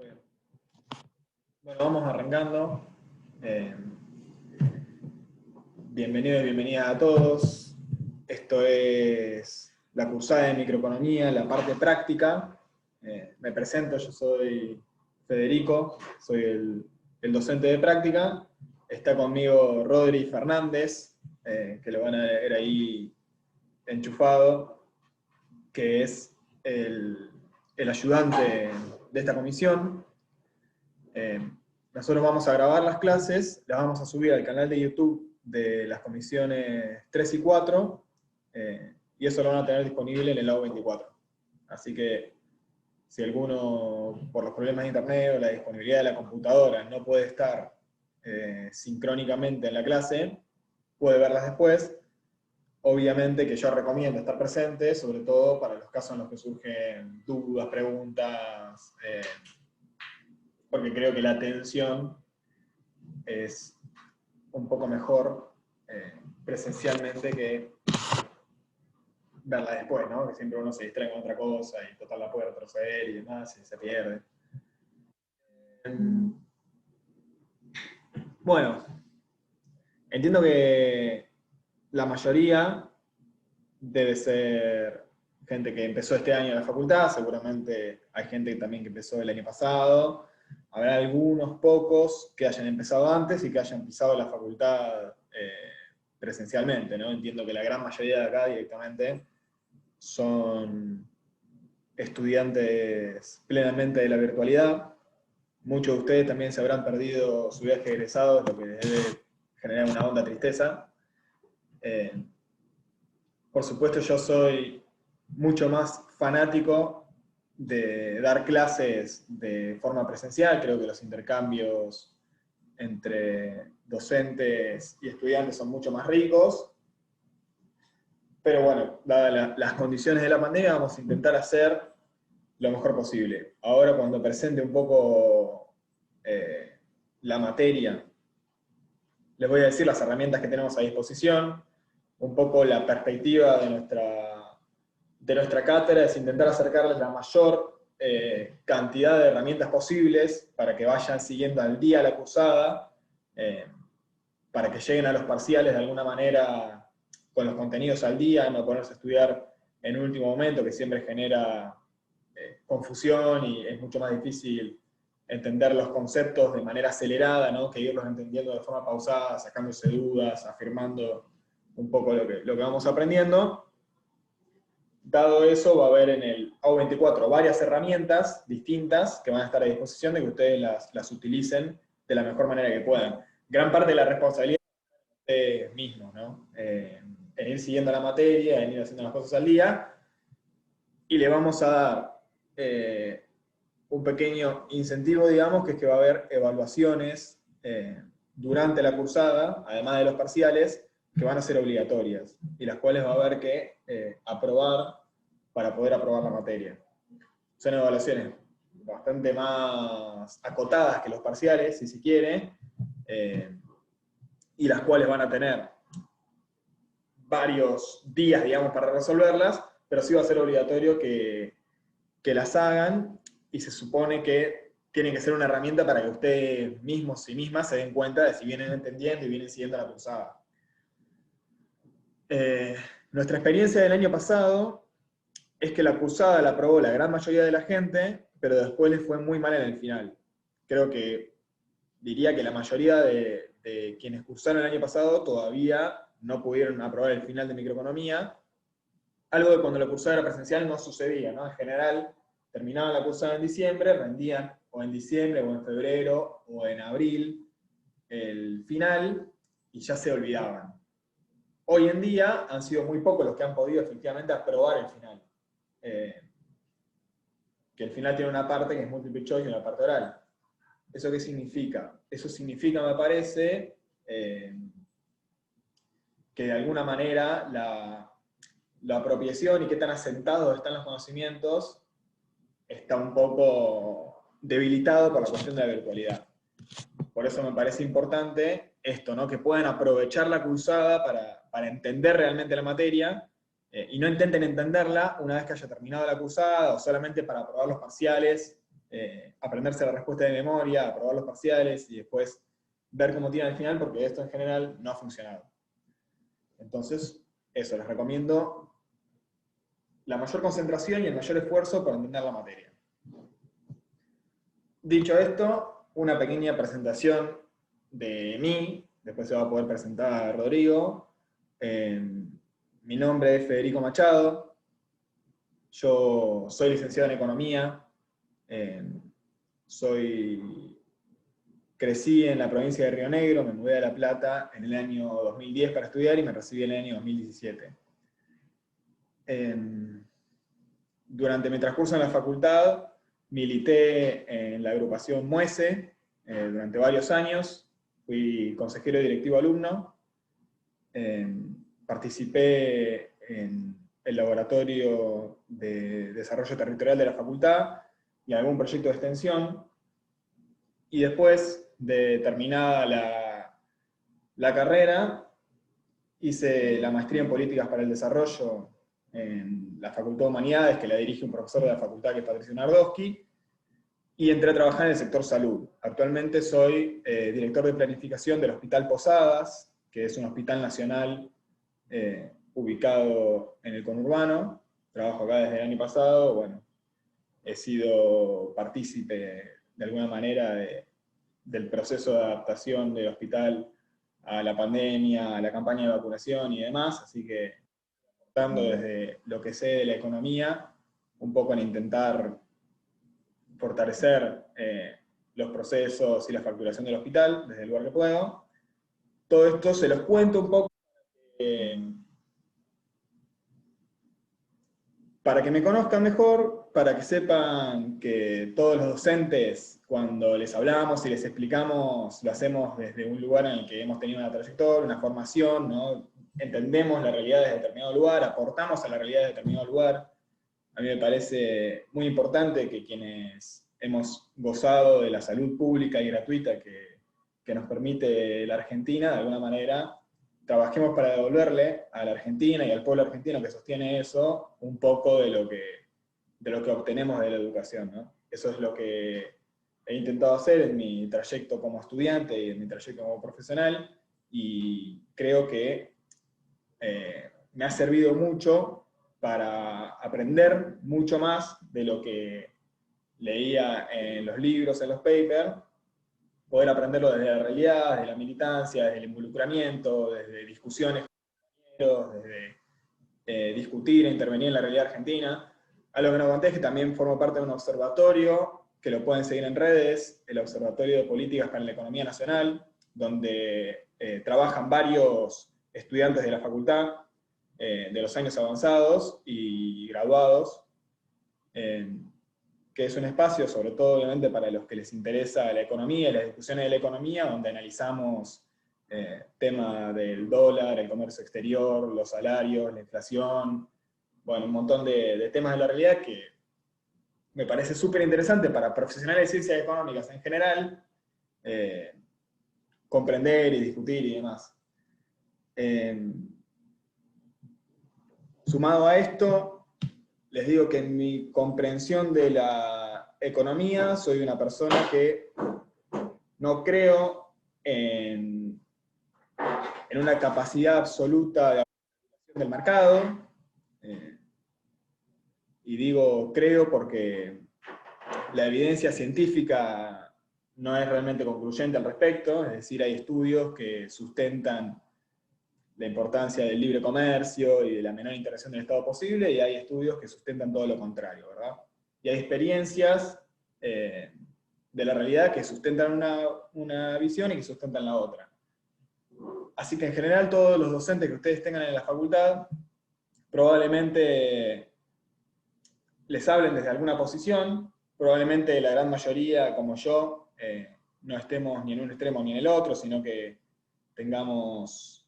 Muy bien. Bueno, vamos arrancando. Bienvenido y bienvenida a todos. Esto es la cursada de microeconomía, la parte práctica. Me presento, yo soy Federico, soy el docente de práctica. Está conmigo Rodri Fernández, que lo van a ver ahí enchufado, que es el ayudante de esta comisión. Nosotros vamos a grabar las clases, las vamos a subir al canal de YouTube de las comisiones 3 y 4, y eso lo van a tener disponible en el lado 24. Así que si alguno, por los problemas de internet o la disponibilidad de la computadora, no puede estar sincrónicamente en la clase, puede verlas después. Obviamente que yo recomiendo estar presente, sobre todo para los casos en los que surgen dudas, preguntas, porque creo que la atención es un poco mejor presencialmente que verla después, ¿no? Que siempre uno se distrae con otra cosa y total la puede retroceder y demás y se pierde. Bueno, entiendo que la mayoría debe ser gente que empezó este año en la facultad, seguramente hay gente también que empezó el año pasado, habrá algunos pocos que hayan empezado antes y que hayan pisado la facultad presencialmente, ¿no? Entiendo que la gran mayoría de acá directamente son estudiantes plenamente de la virtualidad. Muchos de ustedes también se habrán perdido su viaje de egresados, lo que debe generar una honda tristeza. Por supuesto, yo soy mucho más fanático de dar clases de forma presencial. Creo que los intercambios entre docentes y estudiantes son mucho más ricos. Pero bueno, dadas las condiciones de la pandemia, vamos a intentar hacer lo mejor posible. Ahora, cuando presente un poco la materia, les voy a decir las herramientas que tenemos a disposición, un poco la perspectiva de nuestra cátedra, es intentar acercarles la mayor cantidad de herramientas posibles para que vayan siguiendo al día la cursada, para que lleguen a los parciales de alguna manera con los contenidos al día, no ponerse a estudiar en un último momento, que siempre genera confusión y es mucho más difícil entender los conceptos de manera acelerada, ¿no? Que irlos entendiendo de forma pausada, sacándose dudas, afirmando un poco lo que vamos aprendiendo. Dado eso, va a haber en el AU24 varias herramientas distintas que van a estar a disposición de que ustedes las utilicen de la mejor manera que puedan. Gran parte de la responsabilidad es de ustedes mismos, ¿no? En ir siguiendo la materia, en ir haciendo las cosas al día, y le vamos a dar un pequeño incentivo, digamos, que es que va a haber evaluaciones durante la cursada, además de los parciales, que van a ser obligatorias, y las cuales va a haber que aprobar para poder aprobar la materia. Son evaluaciones bastante más acotadas que los parciales, si se quiere, y las cuales van a tener varios días, digamos, para resolverlas, pero sí va a ser obligatorio que las hagan, y se supone que tienen que ser una herramienta para que ustedes mismos y mismas se den cuenta de si vienen entendiendo y vienen siguiendo la cursada. Nuestra experiencia del año pasado es que la cursada la aprobó la gran mayoría de la gente, pero después les fue muy mal en el final. Creo que diría que la mayoría de quienes cursaron el año pasado todavía no pudieron aprobar el final de microeconomía, algo que cuando la cursada era presencial no sucedía, ¿no? En general, terminaban la cursada en diciembre, rendían o en diciembre, o en febrero, o en abril el final, y ya se olvidaban. Hoy en día han sido muy pocos los que han podido efectivamente aprobar el final. Que el final tiene una parte que es multiple choice y una parte oral. ¿Eso qué significa? Eso significa, me parece, que de alguna manera la apropiación y qué tan asentados están los conocimientos está un poco debilitado por la cuestión de la virtualidad. Por eso me parece importante esto, ¿no? Que puedan aprovechar la cursada para entender realmente la materia, y no intenten entenderla una vez que haya terminado la cursada, o solamente para aprobar los parciales aprenderse la respuesta de memoria, aprobar los parciales y después ver cómo tiene al final, porque esto en general no ha funcionado. Entonces, eso, les recomiendo la mayor concentración y el mayor esfuerzo para entender la materia. Dicho esto, una pequeña presentación de mí, después se va a poder presentar Rodrigo. Mi nombre es Federico Machado, yo soy licenciado en Economía, crecí en la provincia de Río Negro, me mudé a La Plata en el año 2010 para estudiar y me recibí en el año 2017. Durante mi transcurso en la facultad, milité en la agrupación MUESE durante varios años, fui consejero directivo alumno, participé en el laboratorio de desarrollo territorial de la facultad y algún proyecto de extensión, y después de terminada la carrera, hice la maestría en políticas para el desarrollo en la Facultad de Humanidades, que la dirige un profesor de la facultad que es Patricio Nardowski, y entré a trabajar en el sector salud. Actualmente soy director de planificación del Hospital Posadas, que es un hospital nacional ubicado en el conurbano. Trabajo acá desde el año pasado, bueno, he sido partícipe de alguna manera del proceso de adaptación del hospital a la pandemia, a la campaña de vacunación y demás, así que aportando desde lo que sé de la economía, un poco en intentar fortalecer los procesos y la facturación del hospital desde el lugar que puedo. Todo esto se los cuento un poco para que me conozcan mejor, para que sepan que todos los docentes, cuando les hablamos y les explicamos, lo hacemos desde un lugar en el que hemos tenido una trayectoria, una formación, ¿no? Entendemos la realidad de determinado lugar, aportamos a la realidad de determinado lugar. A mí me parece muy importante que quienes hemos gozado de la salud pública y gratuita que nos permite la Argentina, de alguna manera, trabajemos para devolverle a la Argentina y al pueblo argentino que sostiene eso, un poco de lo que obtenemos de la educación, ¿no? Eso es lo que he intentado hacer en mi trayecto como estudiante y en mi trayecto como profesional, y creo que me ha servido mucho para aprender mucho más de lo que leía en los libros, en los papers, poder aprenderlo desde la realidad, desde la militancia, desde el involucramiento, desde discusiones con compañeros, desde discutir e intervenir en la realidad argentina. Algo que no conté es que también formo parte de un observatorio, que lo pueden seguir en redes, el Observatorio de Políticas para la Economía Nacional, donde trabajan varios estudiantes de la facultad, de los años avanzados y graduados, que es un espacio, sobre todo obviamente para los que les interesa la economía y las discusiones de la economía, donde analizamos tema del dólar, el comercio exterior, los salarios, la inflación, bueno, un montón de temas de la realidad que me parece súper interesante para profesionales de ciencias económicas en general, comprender y discutir y demás. Sumado a esto, les digo que en mi comprensión de la economía soy una persona que no creo en una capacidad absoluta de aplicación del mercado, y digo creo porque la evidencia científica no es realmente concluyente al respecto, es decir, hay estudios que sustentan la importancia del libre comercio y de la menor intervención del Estado posible, y hay estudios que sustentan todo lo contrario, ¿verdad? Y hay experiencias de la realidad que sustentan una visión y que sustentan la otra. Así que en general todos los docentes que ustedes tengan en la facultad probablemente les hablen desde alguna posición, probablemente la gran mayoría, como yo, no estemos ni en un extremo ni en el otro, sino que tengamos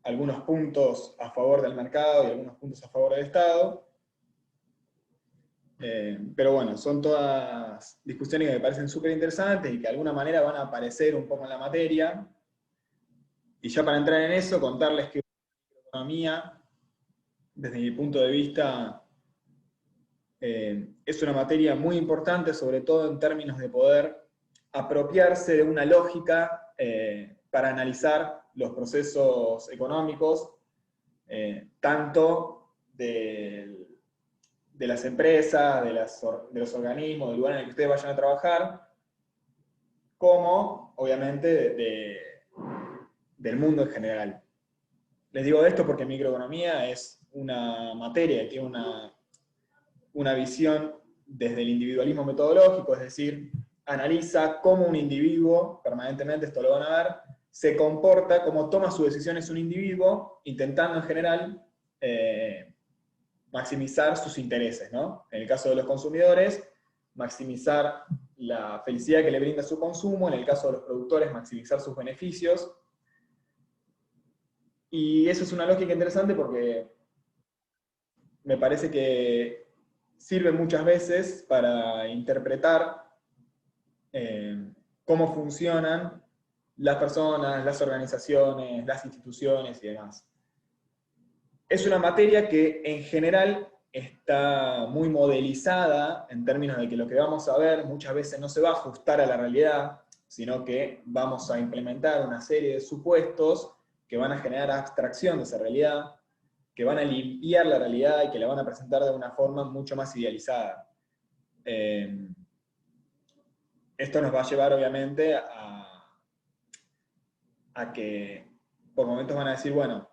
algunos puntos a favor del mercado y algunos puntos a favor del Estado. Pero bueno, son todas discusiones que me parecen súper interesantes y que de alguna manera van a aparecer un poco en la materia. Y ya para entrar en eso, contarles que la economía, desde mi punto de vista, es una materia muy importante, sobre todo en términos de poder apropiarse de una lógica para analizar los procesos económicos, tanto de las empresas, de los organismos, del lugar en el que ustedes vayan a trabajar, como, obviamente, del mundo en general. Les digo esto porque microeconomía es una materia que tiene una visión desde el individualismo metodológico, es decir, analiza cómo un individuo, permanentemente esto lo van a ver, se comporta, cómo toma sus decisiones un individuo, intentando en general maximizar sus intereses, ¿no? En el caso de los consumidores, maximizar la felicidad que le brinda su consumo, en el caso de los productores, maximizar sus beneficios. Y eso es una lógica interesante porque me parece que sirve muchas veces para interpretar cómo funcionan las personas, las organizaciones, las instituciones y demás. Es una materia que en general está muy modelizada en términos de que lo que vamos a ver muchas veces no se va a ajustar a la realidad, sino que vamos a implementar una serie de supuestos que van a generar abstracción de esa realidad, que van a limpiar la realidad y que la van a presentar de una forma mucho más idealizada. Esto nos va a llevar obviamente a que por momentos van a decir, bueno,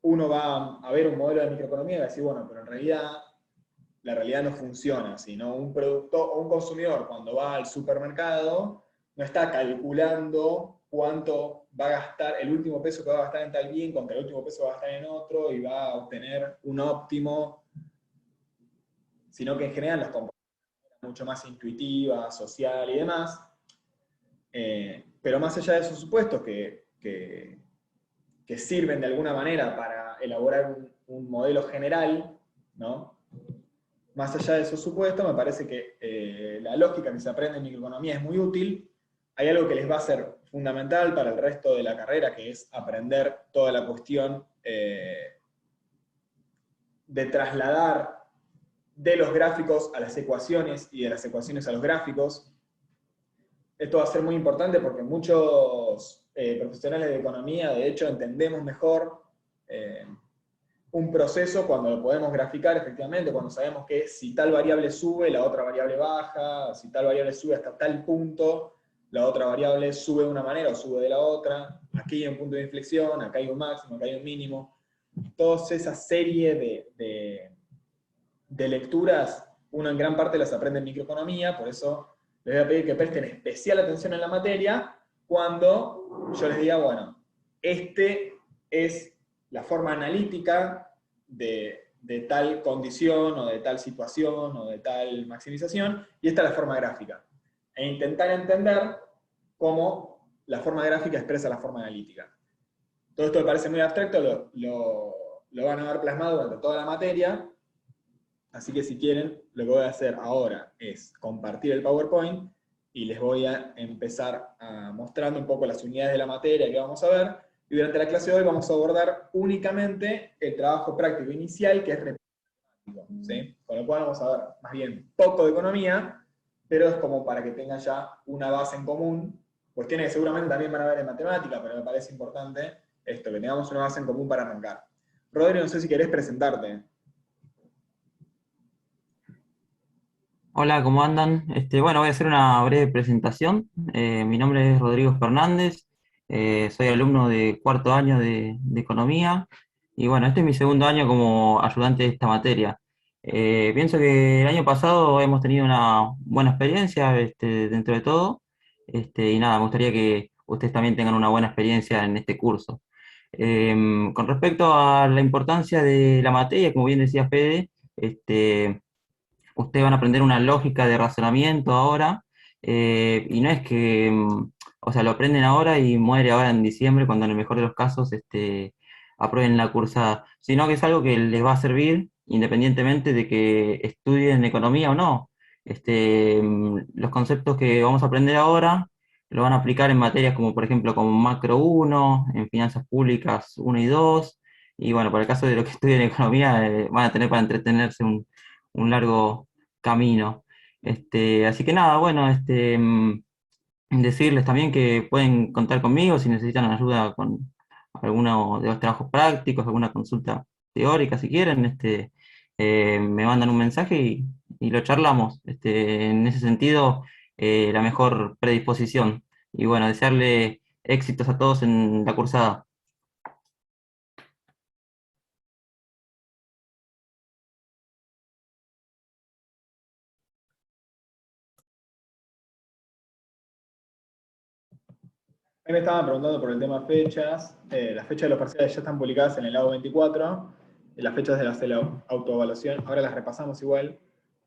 uno va a ver un modelo de microeconomía y va a decir, bueno, pero en realidad la realidad no funciona así, ¿no? Un productor o un consumidor cuando va al supermercado no está calculando cuánto va a gastar, el último peso que va a gastar en tal bien contra el último peso que va a gastar en otro y va a obtener un óptimo, sino que en general las compras son mucho más intuitivas, social y demás. Pero más allá de esos supuestos que sirven de alguna manera para elaborar un modelo general, ¿no? Más allá de esos supuestos, me parece que la lógica que se aprende en microeconomía es muy útil. Hay algo que les va a ser fundamental para el resto de la carrera, que es aprender toda la cuestión de trasladar de los gráficos a las ecuaciones y de las ecuaciones a los gráficos. Esto va a ser muy importante porque muchos profesionales de economía, de hecho, entendemos mejor un proceso cuando lo podemos graficar efectivamente, cuando sabemos que si tal variable sube, la otra variable baja, si tal variable sube hasta tal punto, la otra variable sube de una manera o sube de la otra, aquí hay un punto de inflexión, acá hay un máximo, acá hay un mínimo. Toda esa serie de lecturas, uno en gran parte las aprende en microeconomía, por eso les voy a pedir que presten especial atención en la materia cuando yo les diga, bueno, este es la forma analítica de tal condición o de tal situación o de tal maximización, y esta es la forma gráfica. E intentar entender cómo la forma gráfica expresa la forma analítica. Todo esto me parece muy abstracto, lo van a ver plasmado durante toda la materia, así que si quieren, lo que voy a hacer ahora es compartir el PowerPoint y les voy a empezar mostrando un poco las unidades de la materia que vamos a ver, y durante la clase de hoy vamos a abordar únicamente el trabajo práctico inicial, que es repetitivo, ¿sí? Con lo cual vamos a ver más bien poco de economía, pero es como para que tengan ya una base en común, cuestiones que seguramente también van a ver en matemática, pero me parece importante esto, que tengamos una base en común para arrancar. Rodri, no sé si querés presentarte. Hola, ¿cómo andan? Bueno, voy a hacer una breve presentación. Mi nombre es Rodrigo Fernández, soy alumno de cuarto año de Economía y bueno, este es mi segundo año como ayudante de esta materia. Pienso que el año pasado hemos tenido una buena experiencia dentro de todo y nada, me gustaría que ustedes también tengan una buena experiencia en este curso. Con respecto a la importancia de la materia, como bien decía Fede, ustedes van a aprender una lógica de razonamiento ahora, y no es que, o sea, lo aprenden ahora y muere ahora en diciembre, cuando en el mejor de los casos aprueben la cursada, sino que es algo que les va a servir independientemente de que estudien economía o no. Los conceptos que vamos a aprender ahora lo van a aplicar en materias como, por ejemplo, como macro uno, en finanzas públicas uno y 2, y bueno, para el caso de los que estudien economía, van a tener para entretenerse un largo camino. Así que nada, bueno, decirles también que pueden contar conmigo si necesitan ayuda con alguno de los trabajos prácticos, alguna consulta teórica si quieren, me mandan un mensaje y lo charlamos. En ese sentido, la mejor predisposición. Y bueno, desearle éxitos a todos en la cursada. Ahí me estaban preguntando por el tema fechas. Las fechas de los parciales ya están publicadas en el lado 24. Y las fechas de la autoevaluación, ahora las repasamos igual.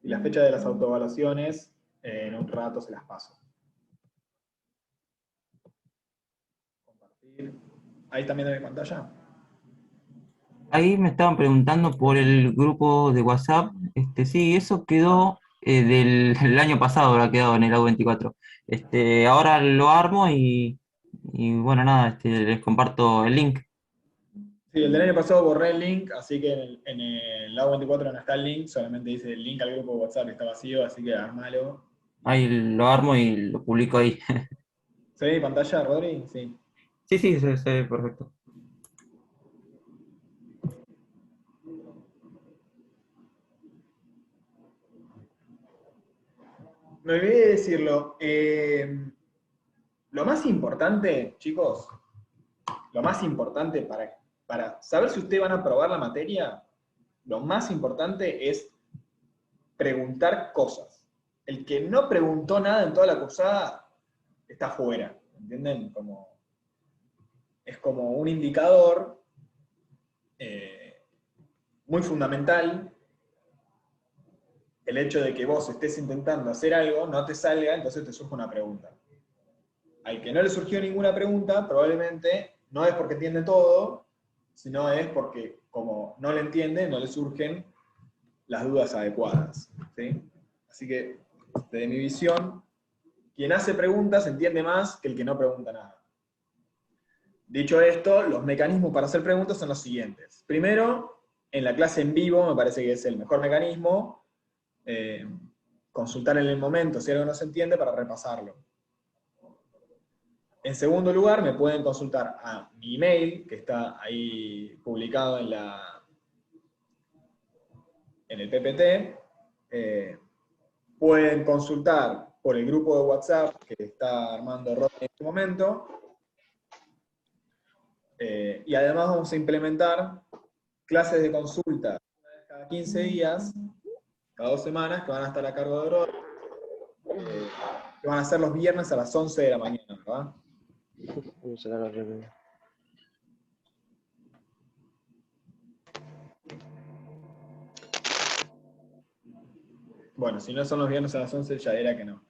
Y las fechas de las autoevaluaciones, en un rato se las paso. Compartir. Ahí también en mi pantalla. Ahí me estaban preguntando por el grupo de WhatsApp. Sí, eso quedó del año pasado, habrá quedado en el AU24. Ahora lo armo y bueno, nada, les comparto el link. Sí, el del año pasado borré el link, así que en el lado 24 no está el link, solamente dice el link al grupo de WhatsApp que está vacío, así que armalo. Ahí lo armo y lo publico ahí. ¿Se ve mi pantalla, Rodri? Sí. Sí, sí, se ve perfecto. Me olvidé de decirlo. Lo más importante, chicos, lo más importante para saber si ustedes van a aprobar la materia, lo más importante es preguntar cosas. El que no preguntó nada en toda la cursada está fuera, ¿entienden? Es como un indicador muy fundamental el hecho de que vos estés intentando hacer algo, no te salga, entonces te surge una pregunta. Al que no le surgió ninguna pregunta, probablemente no es porque entiende todo, sino es porque como no le entiende, no le surgen las dudas adecuadas. ¿Sí? Así que, desde mi visión, quien hace preguntas entiende más que el que no pregunta nada. Dicho esto, los mecanismos para hacer preguntas son los siguientes. Primero, en la clase en vivo me parece que es el mejor mecanismo, consultar en el momento si algo no se entiende para repasarlo. En segundo lugar, me pueden consultar a mi email, que está ahí publicado en el PPT. Pueden consultar por el grupo de WhatsApp que está armando Rodney en este momento. Y además vamos a implementar clases de consulta una vez cada 15 días, cada 2 semanas, que van a estar a cargo de Rodney, que van a ser los viernes a las 11 de la mañana, ¿verdad? Vamos a la reunión. Bueno, si no son los viernes a las 11, ya era que no.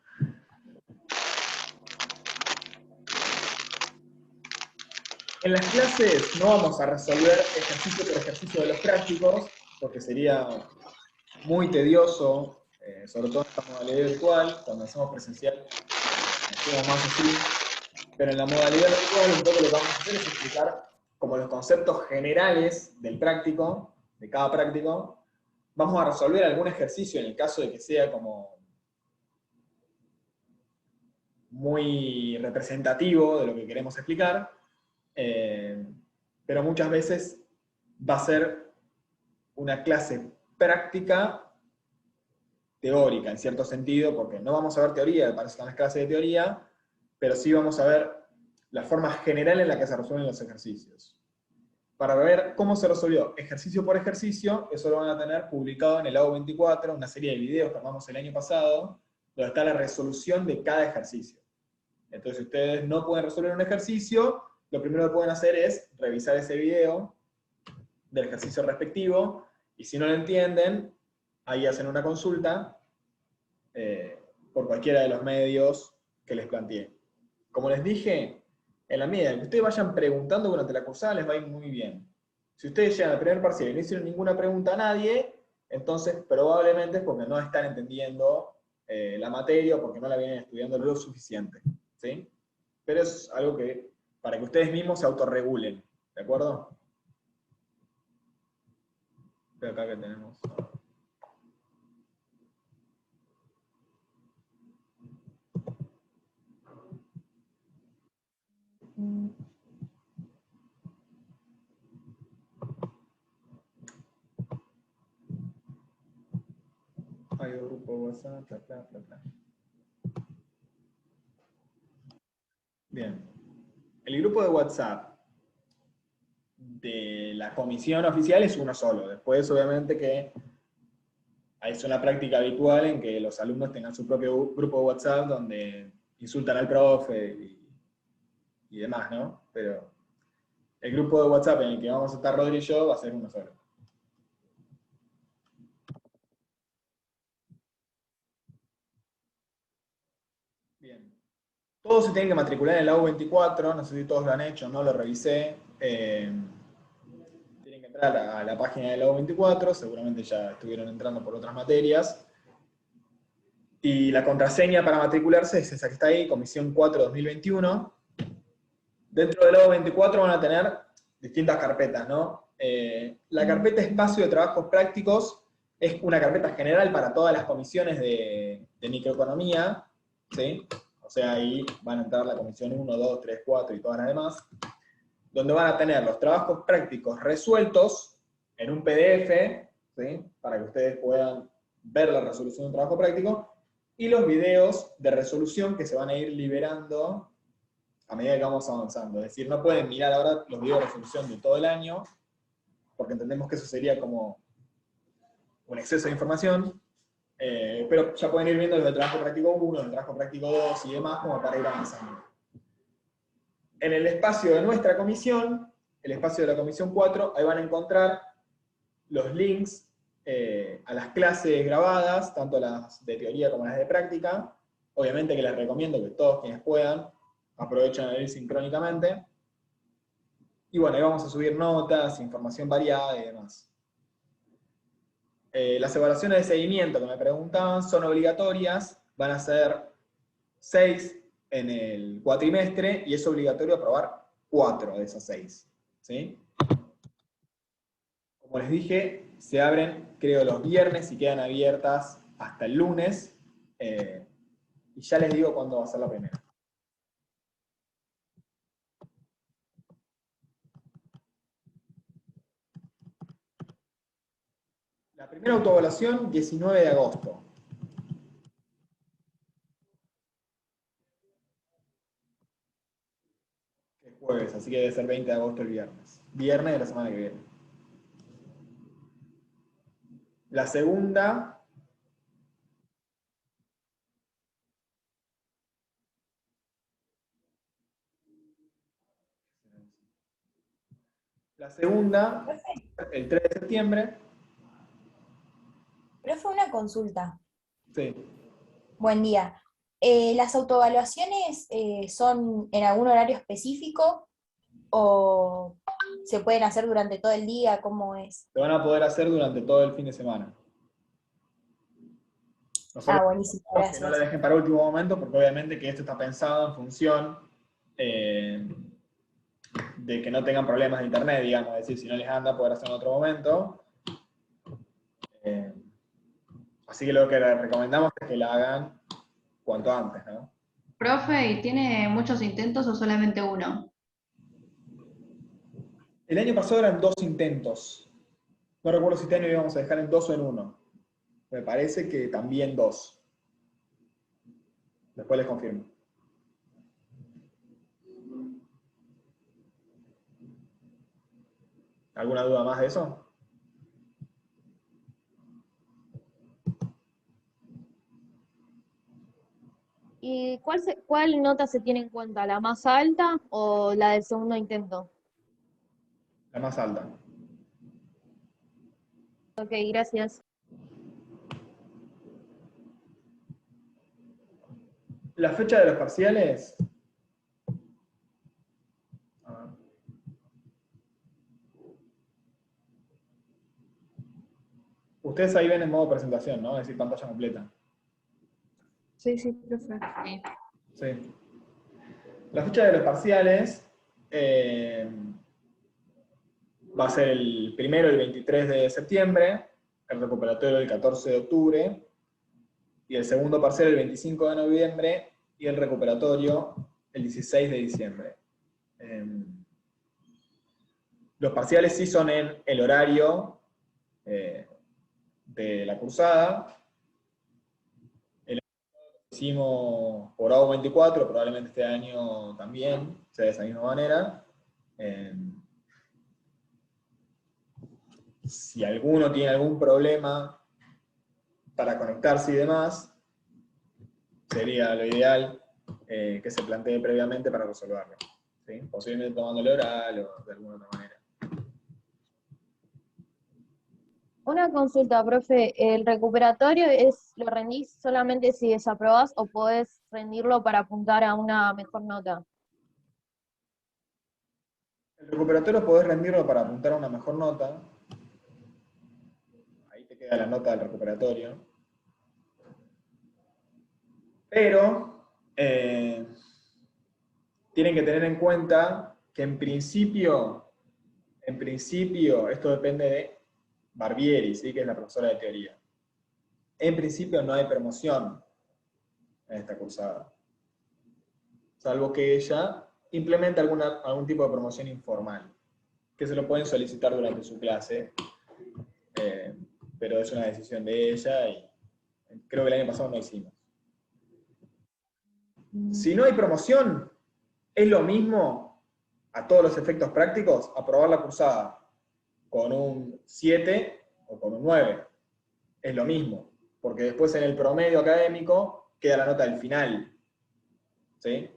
En las clases no vamos a resolver ejercicio por ejercicio de los prácticos, porque sería muy tedioso, sobre todo en esta modalidad virtual. Cuando hacemos presencial, hacemos más así. Pero en la modalidad virtual, un poco lo que vamos a hacer es explicar como los conceptos generales del práctico, de cada práctico. Vamos a resolver algún ejercicio en el caso de que sea como muy representativo de lo que queremos explicar. Pero muchas veces va a ser una clase práctica teórica, en cierto sentido, porque no vamos a ver teoría, para eso están las clases de teoría, pero sí vamos a ver la forma general en la que se resuelven los ejercicios. Para ver cómo se resolvió ejercicio por ejercicio, eso lo van a tener publicado en el AU 24, una serie de videos que armamos el año pasado, donde está la resolución de cada ejercicio. Entonces, si ustedes no pueden resolver un ejercicio, lo primero que pueden hacer es revisar ese video del ejercicio respectivo, y si no lo entienden, ahí hacen una consulta por cualquiera de los medios que les planteé. Como les dije, en la medida en que ustedes vayan preguntando durante la cursada, les va a ir muy bien. Si ustedes llegan al primer parcial y no hicieron ninguna pregunta a nadie, entonces probablemente es porque no están entendiendo la materia o porque no la vienen estudiando lo suficiente. ¿Sí? Pero es algo que, para que ustedes mismos se autorregulen, ¿de acuerdo? Pero acá que tenemos. Hay un grupo de WhatsApp, bla, bla, bla, bla. Bien. El grupo de WhatsApp de la comisión oficial es uno solo. Después, obviamente, que es una práctica habitual en que los alumnos tengan su propio grupo de WhatsApp donde insultan al profe y demás, ¿no? Pero el grupo de WhatsApp en el que vamos a estar Rodri y yo va a ser uno solo. Bien. Todos se tienen que matricular en la U24, no sé si todos lo han hecho, no lo revisé. Tienen que entrar a la página de la U24, seguramente ya estuvieron entrando por otras materias. Y la contraseña para matricularse es esa que está ahí, Comisión 4 2021. Dentro de la U24 van a tener distintas carpetas, ¿no? La carpeta Espacio de Trabajos Prácticos es una carpeta general para todas las comisiones de microeconomía, ¿sí? O sea, ahí van a entrar la comisión 1, 2, 3, 4 y todas las demás, donde van a tener los trabajos prácticos resueltos en un PDF, ¿sí? Para que ustedes puedan ver la resolución de un trabajo práctico, y los videos de resolución que se van a ir liberando a medida que vamos avanzando. Es decir, no pueden mirar ahora los videos de resolución de todo el año, porque entendemos que eso sería como un exceso de información, pero ya pueden ir viendo los del trabajo práctico 1, el trabajo práctico 2 y demás, como para ir avanzando. En el espacio de nuestra comisión, el espacio de la comisión 4, ahí van a encontrar los links a las clases grabadas, tanto las de teoría como las de práctica. Obviamente que les recomiendo que todos quienes puedan aprovechen a ir sincrónicamente. Y bueno, ahí vamos a subir notas, información variada y demás. Las evaluaciones de seguimiento que me preguntaban son obligatorias, van a ser 6 en el cuatrimestre y es obligatorio aprobar 4 de esas 6. ¿Sí? Como les dije, se abren creo los viernes y quedan abiertas hasta el lunes. Y ya les digo cuándo va a ser la primera. La primera autoevaluación, 19 de agosto. Que es jueves, así que debe ser 20 de agosto el viernes. Viernes de la semana que viene. La segunda, el 3 de septiembre. Profe, una consulta. Sí. Buen día. ¿Las autoevaluaciones son en algún horario específico o se pueden hacer durante todo el día? ¿Cómo es? Se van a poder hacer durante todo el fin de semana. Nosotros Buenísimo, que no gracias. la dejen para último momento, porque obviamente que esto está pensado en función de que no tengan problemas de internet, digamos, es decir, si no les anda, poder hacer en otro momento. Así que lo que les recomendamos es que la hagan cuanto antes, ¿no? Profe, ¿y tiene muchos intentos o solamente uno? El año pasado eran 2 intentos. No recuerdo si este año íbamos a dejar en 2 o en 1. Me parece que también 2. Después les confirmo. ¿Alguna duda más de eso? ¿Y cuál nota se tiene en cuenta? ¿La más alta o la del segundo intento? La más alta. Ok, gracias. La fecha de los parciales. Ustedes ahí ven en modo presentación, ¿no? Es decir, pantalla completa. Sí, profe. Sí. Sí. La fecha de los parciales va a ser el primero, el 23 de septiembre, el recuperatorio el 14 de octubre, y el segundo parcial el 25 de noviembre, y el recuperatorio el 16 de diciembre. Los parciales sí son en el horario de la cursada, hicimos por AU24, probablemente este año también sea de esa misma manera. Si alguno tiene algún problema para conectarse y demás, sería lo ideal que se plantee previamente para resolverlo, ¿sí? Posiblemente tomándole oral o de alguna otra manera. Una consulta, profe, ¿el recuperatorio lo rendís solamente si desaprobás o podés rendirlo para apuntar a una mejor nota? El recuperatorio podés rendirlo para apuntar a una mejor nota. Ahí te queda la nota del recuperatorio. Pero tienen que tener en cuenta que en principio, esto depende de Barbieri, ¿sí? Que es la profesora de teoría. En principio no hay promoción en esta cursada, salvo que ella implemente algún tipo de promoción informal, que se lo pueden solicitar durante su clase, pero es una decisión de ella y creo que el año pasado no hicimos. Si no hay promoción, es lo mismo a todos los efectos prácticos aprobar la cursada con un 7 o con un 9. Es lo mismo, porque después en el promedio académico queda la nota del final, ¿sí?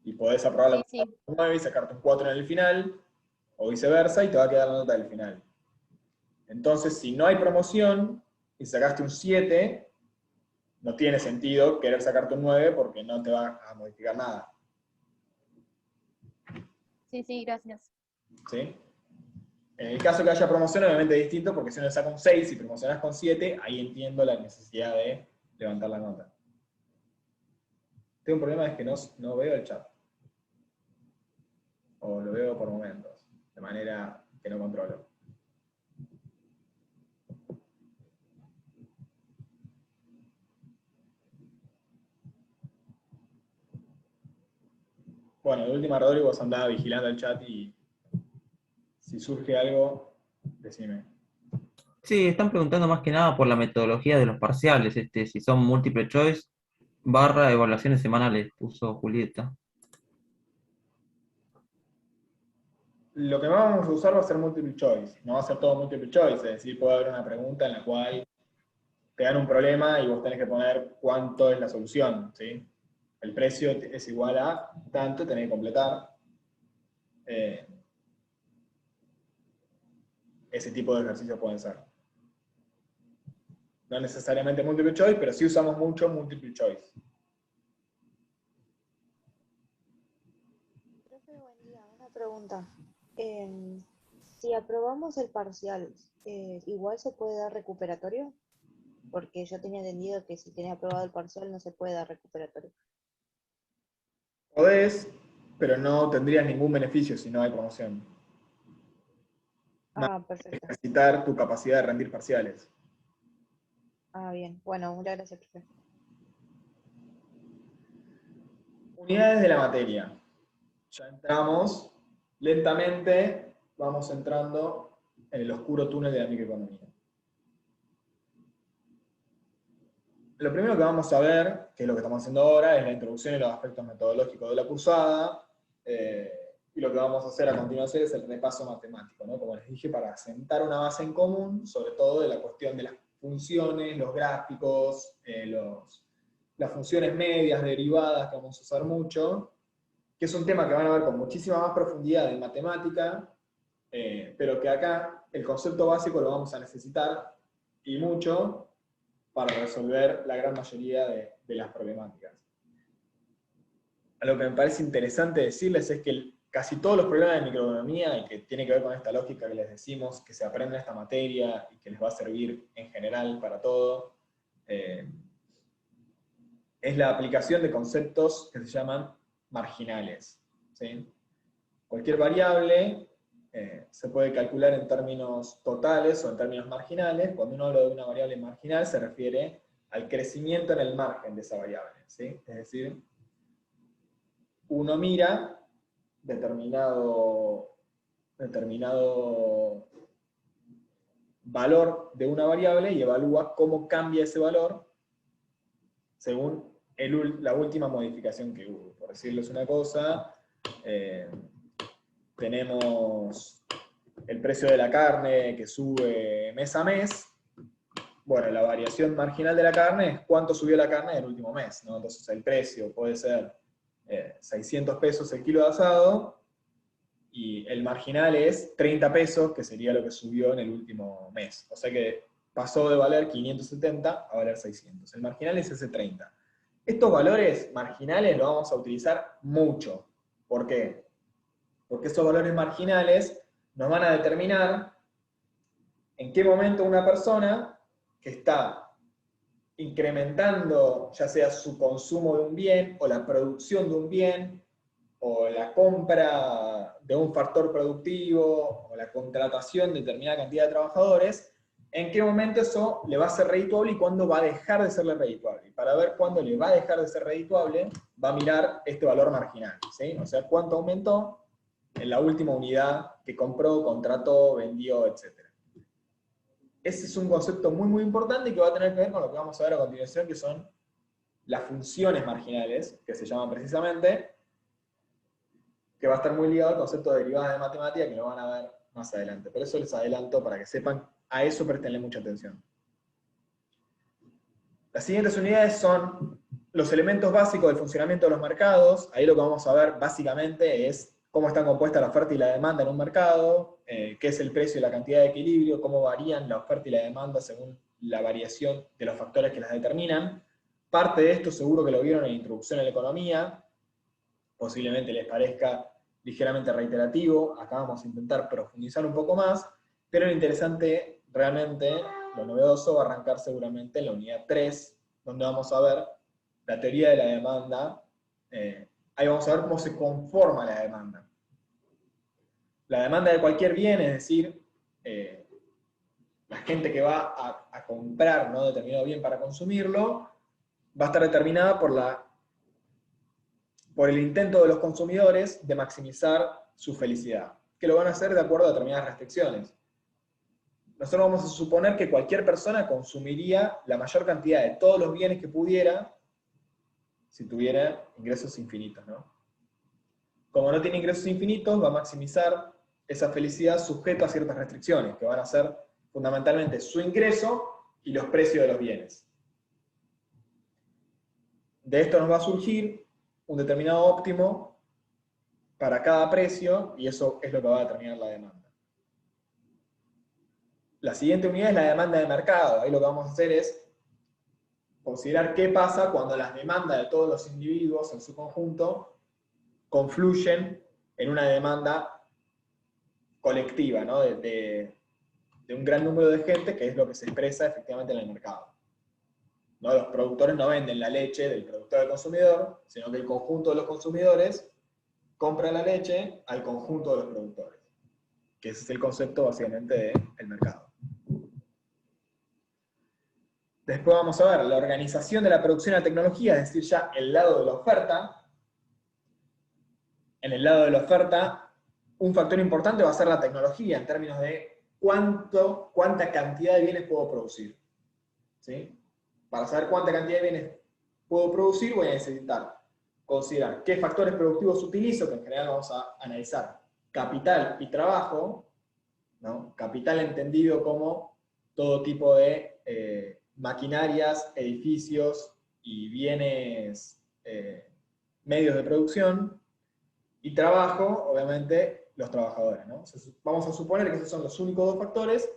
Y podés aprobar la cursada con un 9 y sacarte un 4 en el final, o viceversa, y te va a quedar la nota del final. Entonces, si no hay promoción y sacaste un 7, no tiene sentido querer sacarte un 9 porque no te va a modificar nada. Sí, gracias. ¿Sí? En el caso que haya promoción, obviamente es distinto, porque si uno saca un 6 y promocionas con 7, ahí entiendo la necesidad de levantar la nota. Tengo un problema, es que no veo el chat. O lo veo por momentos, de manera que no controlo. Bueno, de última, Rodrigo, vos andaba vigilando el chat y si surge algo, decime. Sí, están preguntando más que nada por la metodología de los parciales, si son múltiple choice / evaluaciones semanales, puso Julieta. Lo que vamos a usar va a ser multiple choice, no va a ser todo multiple choice, es decir, puede haber una pregunta en la cual te dan un problema y vos tenés que poner cuánto es la solución, ¿sí? El precio es igual a tanto, tenés que completar. Ese tipo de ejercicios pueden ser. No necesariamente multiple choice, pero sí usamos mucho multiple choice. Profe, buen día. Una pregunta. Si aprobamos el parcial, ¿igual se puede dar recuperatorio? Porque yo tenía entendido que si tenés aprobado el parcial no se puede dar recuperatorio. Podés, pero no tendrías ningún beneficio si no hay promoción. Más Ah, perfecto. ejercitar tu capacidad de rendir parciales. Ah, bien. Bueno, muchas gracias, profe. Unidades de la materia. Ya entramos, lentamente vamos entrando en el oscuro túnel de la microeconomía. Lo primero que vamos a ver, que es lo que estamos haciendo ahora, es la introducción y los aspectos metodológicos de la cursada, y lo que vamos a hacer a continuación es el repaso matemático, ¿no? Como les dije, para sentar una base en común, sobre todo de la cuestión de las funciones, los gráficos, las funciones medias, derivadas, que vamos a usar mucho, que es un tema que van a ver con muchísima más profundidad en matemática, pero que acá el concepto básico lo vamos a necesitar, y mucho, para resolver la gran mayoría de las problemáticas. Lo que me parece interesante decirles es que casi todos los problemas de microeconomía, y que tiene que ver con esta lógica que les decimos, que se aprende en esta materia y que les va a servir en general para todo, es la aplicación de conceptos que se llaman marginales, ¿sí? Cualquier variable se puede calcular en términos totales o en términos marginales. Cuando uno habla de una variable marginal se refiere al crecimiento en el margen de esa variable, ¿sí? Es decir, uno mira determinado valor de una variable y evalúa cómo cambia ese valor según la última modificación que hubo. Por decirles una cosa, tenemos el precio de la carne que sube mes a mes. Bueno, la variación marginal de la carne es cuánto subió la carne en el último mes, ¿no? Entonces el precio puede ser 600 pesos el kilo de asado, y el marginal es 30 pesos, que sería lo que subió en el último mes. O sea que pasó de valer 570 a valer 600. El marginal es ese 30. Estos valores marginales los vamos a utilizar mucho. ¿Por qué? Porque esos valores marginales nos van a determinar en qué momento una persona que está incrementando ya sea su consumo de un bien o la producción de un bien o la compra de un factor productivo o la contratación de determinada cantidad de trabajadores, en qué momento eso le va a ser redituable y cuándo va a dejar de serle redituable. Y para ver cuándo le va a dejar de ser redituable, va a mirar este valor marginal, ¿sí? O sea, cuánto aumentó en la última unidad que compró, contrató, vendió, etc. Ese es un concepto muy, muy importante y que va a tener que ver con lo que vamos a ver a continuación, que son las funciones marginales, que se llaman precisamente, que va a estar muy ligado al concepto de derivadas de matemática, que lo van a ver más adelante. Por eso les adelanto para que sepan, a eso prestenle mucha atención. Las siguientes unidades son los elementos básicos del funcionamiento de los mercados. Ahí lo que vamos a ver básicamente es cómo están compuestas la oferta y la demanda en un mercado, qué es el precio y la cantidad de equilibrio, cómo varían la oferta y la demanda según la variación de los factores que las determinan. Parte de esto seguro que lo vieron en la introducción a la economía, posiblemente les parezca ligeramente reiterativo. Acá vamos a intentar profundizar un poco más, pero lo interesante, realmente, lo novedoso, va a arrancar seguramente en la unidad 3, donde vamos a ver la teoría de la demanda. Ahí vamos a ver cómo se conforma la demanda. La demanda de cualquier bien, es decir, la gente que va a comprar, ¿no?, determinado bien para consumirlo, va a estar determinada por el intento de los consumidores de maximizar su felicidad, que lo van a hacer de acuerdo a determinadas restricciones. Nosotros vamos a suponer que cualquier persona consumiría la mayor cantidad de todos los bienes que pudiera si tuviera ingresos infinitos, ¿no? Como no tiene ingresos infinitos, va a maximizar esa felicidad sujeta a ciertas restricciones, que van a ser fundamentalmente su ingreso y los precios de los bienes. De esto nos va a surgir un determinado óptimo para cada precio, y eso es lo que va a determinar la demanda. La siguiente unidad es la demanda de mercado. Ahí lo que vamos a hacer es considerar qué pasa cuando las demandas de todos los individuos en su conjunto confluyen en una demanda colectiva, ¿no?, de un gran número de gente, que es lo que se expresa efectivamente en el mercado. ¿No? Los productores no venden la leche del productor al consumidor, sino que el conjunto de los consumidores compra la leche al conjunto de los productores. Que ese es el concepto básicamente del mercado. Después vamos a ver la organización de la producción de la tecnología, es decir, ya el lado de la oferta. En el lado de la oferta, un factor importante va a ser la tecnología, en términos de cuánta cantidad de bienes puedo producir. ¿Sí? Para saber cuánta cantidad de bienes puedo producir, voy a necesitar considerar qué factores productivos utilizo, que en general vamos a analizar capital y trabajo, ¿no? Capital entendido como todo tipo de maquinarias, edificios y bienes, medios de producción, y trabajo, obviamente, los trabajadores, ¿no? Vamos a suponer que esos son los únicos dos factores,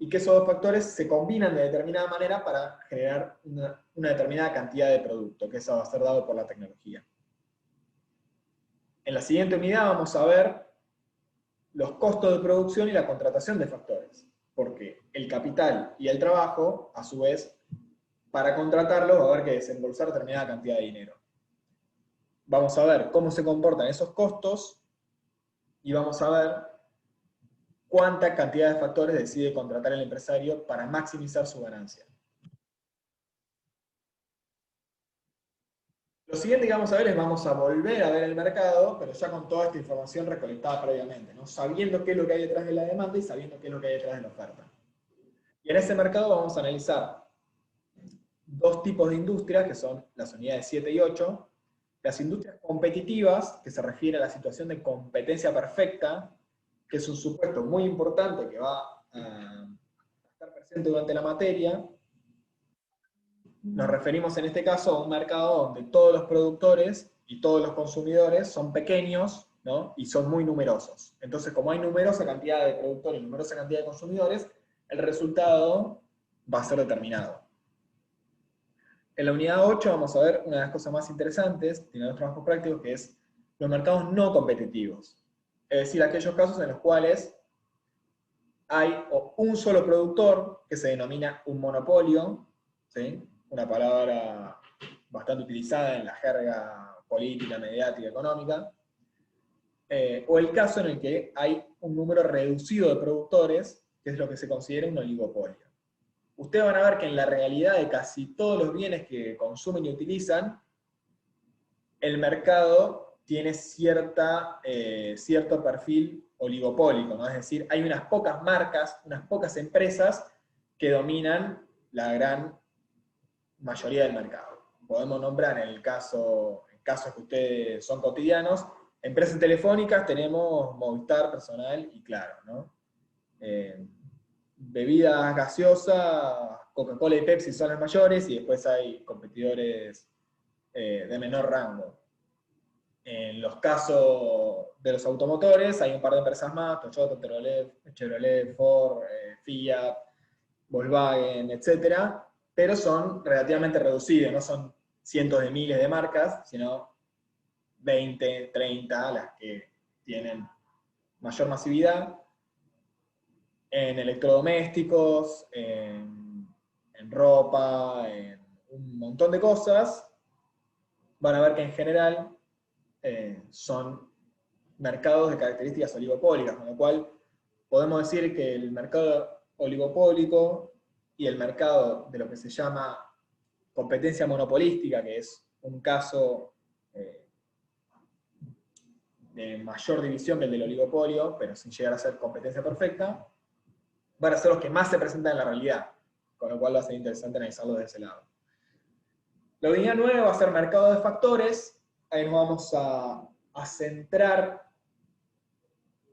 y que esos dos factores se combinan de determinada manera para generar una determinada cantidad de producto, que eso va a ser dado por la tecnología. En la siguiente unidad vamos a ver los costos de producción y la contratación de factores, porque el capital y el trabajo, a su vez, para contratarlos va a haber que desembolsar determinada cantidad de dinero. Vamos a ver cómo se comportan esos costos y vamos a ver cuánta cantidad de factores decide contratar el empresario para maximizar su ganancia. Lo siguiente que vamos a ver es, vamos a volver a ver el mercado, pero ya con toda esta información recolectada previamente, ¿no? Sabiendo qué es lo que hay detrás de la demanda y sabiendo qué es lo que hay detrás de la oferta. Y en ese mercado vamos a analizar dos tipos de industrias, que son las unidades 7 y 8. Las industrias competitivas, que se refiere a la situación de competencia perfecta, que es un supuesto muy importante que va a estar presente durante la materia. Nos referimos en este caso a un mercado donde todos los productores y todos los consumidores son pequeños, ¿no? Y son muy numerosos. Entonces, como hay numerosa cantidad de productores y numerosa cantidad de consumidores, el resultado va a ser determinado. En la unidad 8 vamos a ver una de las cosas más interesantes, tiene los trabajos prácticos, que es los mercados no competitivos. Es decir, aquellos casos en los cuales hay un solo productor, que se denomina un monopolio, ¿sí? Una palabra bastante utilizada en la jerga política, mediática, económica, o el caso en el que hay un número reducido de productores, que es lo que se considera un oligopolio. Ustedes van a ver que en la realidad de casi todos los bienes que consumen y utilizan, el mercado tiene cierto perfil oligopólico, ¿no? Es decir, hay unas pocas marcas, unas pocas empresas que dominan la gran mayoría del mercado. Podemos nombrar en casos que ustedes son cotidianos, empresas telefónicas, tenemos Movistar, Personal y Claro, ¿no? Bebidas gaseosas, Coca-Cola y Pepsi son las mayores, y después hay competidores de menor rango. En los casos de los automotores, hay un par de empresas más, Toyota, Chevrolet, Ford, Fiat, Volkswagen, etc. Pero son relativamente reducidos, no son cientos de miles de marcas, sino 20, 30 las que tienen mayor masividad. En electrodomésticos, en ropa, en un montón de cosas, van a ver que en general son mercados de características oligopólicas, con lo cual podemos decir que el mercado oligopólico y el mercado de lo que se llama competencia monopolística, que es un caso de mayor división que el del oligopolio, pero sin llegar a ser competencia perfecta, van a ser los que más se presentan en la realidad, con lo cual va a ser interesante analizarlo de ese lado. La unidad 9 va a ser mercado de factores. Ahí nos vamos a centrar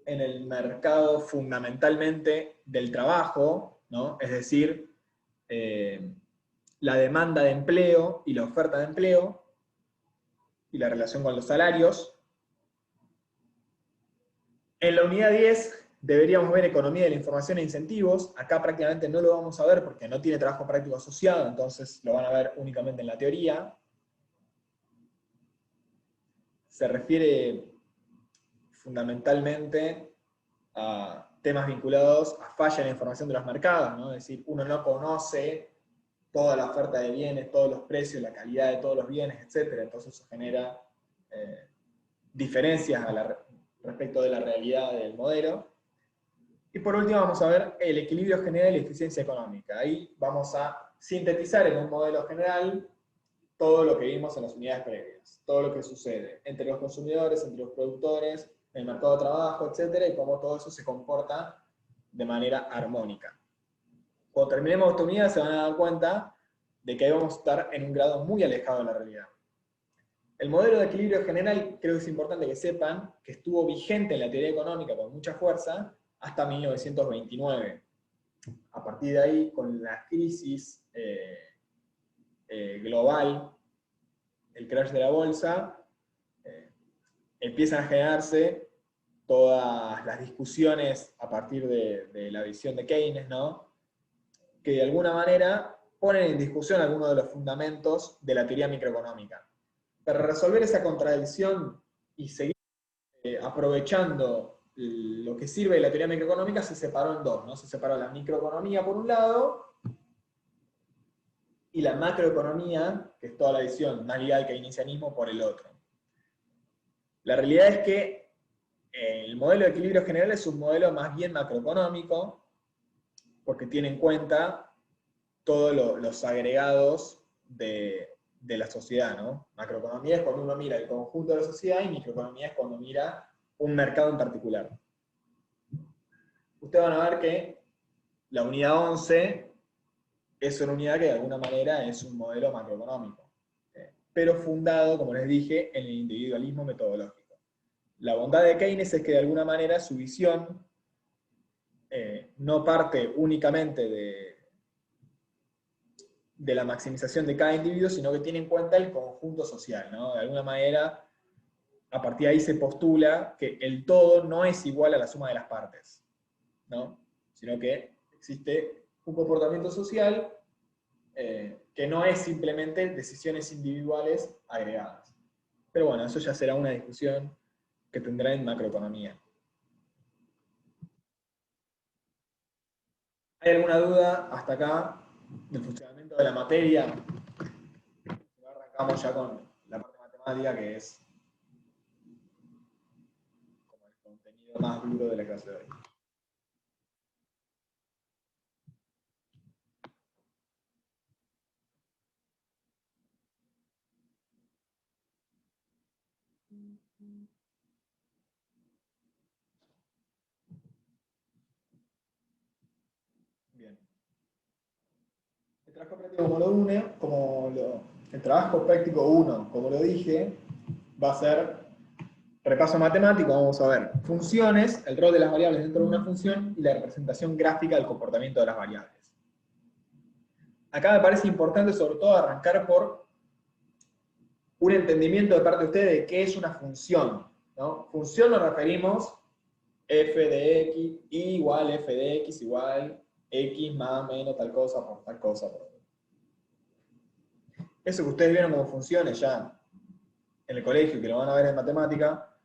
en el mercado fundamentalmente del trabajo, ¿no? Es decir, la demanda de empleo y la oferta de empleo, y la relación con los salarios. En la unidad 10 deberíamos ver economía de la información e incentivos. Acá prácticamente no lo vamos a ver porque no tiene trabajo práctico asociado, entonces lo van a ver únicamente en la teoría. Se refiere fundamentalmente a temas vinculados a falla en la información de los mercados, ¿no? Es decir, uno no conoce toda la oferta de bienes, todos los precios, la calidad de todos los bienes, etc. Entonces eso genera diferencias respecto de la realidad del modelo. Y por último vamos a ver el equilibrio general y eficiencia económica. Ahí vamos a sintetizar en un modelo general todo lo que vimos en las unidades previas, todo lo que sucede entre los consumidores, entre los productores, en el mercado de trabajo, etc., y cómo todo eso se comporta de manera armónica. Cuando terminemos esta unidad se van a dar cuenta de que ahí vamos a estar en un grado muy alejado de la realidad. El modelo de equilibrio general, creo que es importante que sepan que estuvo vigente en la teoría económica con mucha fuerza hasta 1929. A partir de ahí, con la crisis global, el crash de la bolsa, empiezan a generarse todas las discusiones a partir de la visión de Keynes, ¿no? Que de alguna manera ponen en discusión algunos de los fundamentos de la teoría microeconómica. Para resolver esa contradicción y seguir aprovechando lo que sirve de la teoría microeconómica, se separó en dos, ¿no? Se separó la microeconomía por un lado y la macroeconomía, que es toda la visión más ligada al keynesianismo, por el otro. La realidad es que el modelo de equilibrio general es un modelo más bien macroeconómico, porque tiene en cuenta todos los agregados de la sociedad, ¿no? Macroeconomía es cuando uno mira el conjunto de la sociedad, y microeconomía es cuando mira un mercado en particular. Ustedes van a ver que la unidad 11 es una unidad que de alguna manera es un modelo macroeconómico, pero fundado, como les dije, en el individualismo metodológico. La bondad de Keynes es que de alguna manera su visión no parte únicamente de la maximización de cada individuo, sino que tiene en cuenta el conjunto social, ¿no? De alguna manera, a partir de ahí se postula que el todo no es igual a la suma de las partes, ¿no? Sino que existe un comportamiento social que no es simplemente decisiones individuales agregadas. Pero bueno, eso ya será una discusión que tendrá en macroeconomía. ¿Hay alguna duda hasta acá del funcionamiento de la materia? Arrancamos ya con la parte matemática, que es como el contenido más duro de la clase de hoy. Bien. El trabajo práctico el trabajo práctico 1, como lo dije, va a ser repaso matemático. Vamos a ver funciones, el rol de las variables dentro de una función y la representación gráfica del comportamiento de las variables. Acá me parece importante sobre todo arrancar por un entendimiento de parte de ustedes de qué es una función, ¿no? Función nos referimos f de x igual f de x igual x más menos tal cosa por tal cosa. Eso que ustedes vieron como funciones ya en el colegio, que lo van a ver en matemática,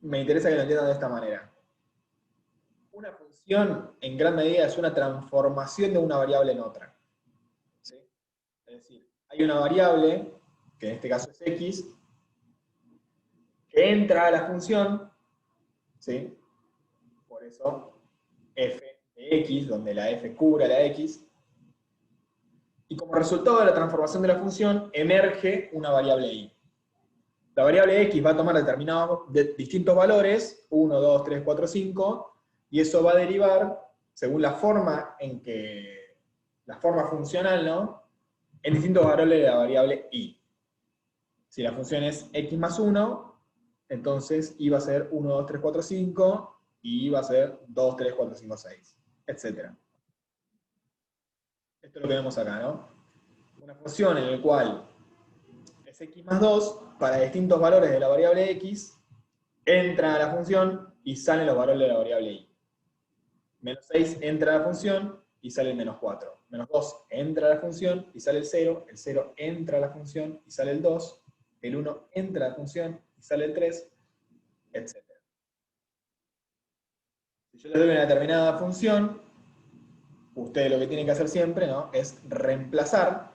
me interesa que lo entiendan de esta manera. Una función, en gran medida, es una transformación de una variable en otra. ¿Sí? Es decir, hay una variable, que en este caso es x, que entra a la función, ¿sí? Por eso f de x, donde la f cubre la x, y como resultado de la transformación de la función, emerge una variable y. La variable x va a tomar determinados distintos valores, 1, 2, 3, 4, 5, y eso va a derivar, según la forma la forma funcional, ¿no?, en distintos valores de la variable y. Si la función es x más 1, entonces y va a ser 1, 2, 3, 4, 5, y y va a ser 2, 3, 4, 5, 6, etc. Esto es lo que vemos acá, ¿no? Una función en la cual es x más 2, para distintos valores de la variable x, entra a la función y salen los valores de la variable y. Menos 6 entra a la función y sale el menos 4. Menos 2 entra a la función y sale el 0 entra a la función y sale el 2, el 1 entra a la función y sale el 3, etc. Si yo les doy una determinada función, ustedes lo que tienen que hacer siempre, ¿no?, es reemplazar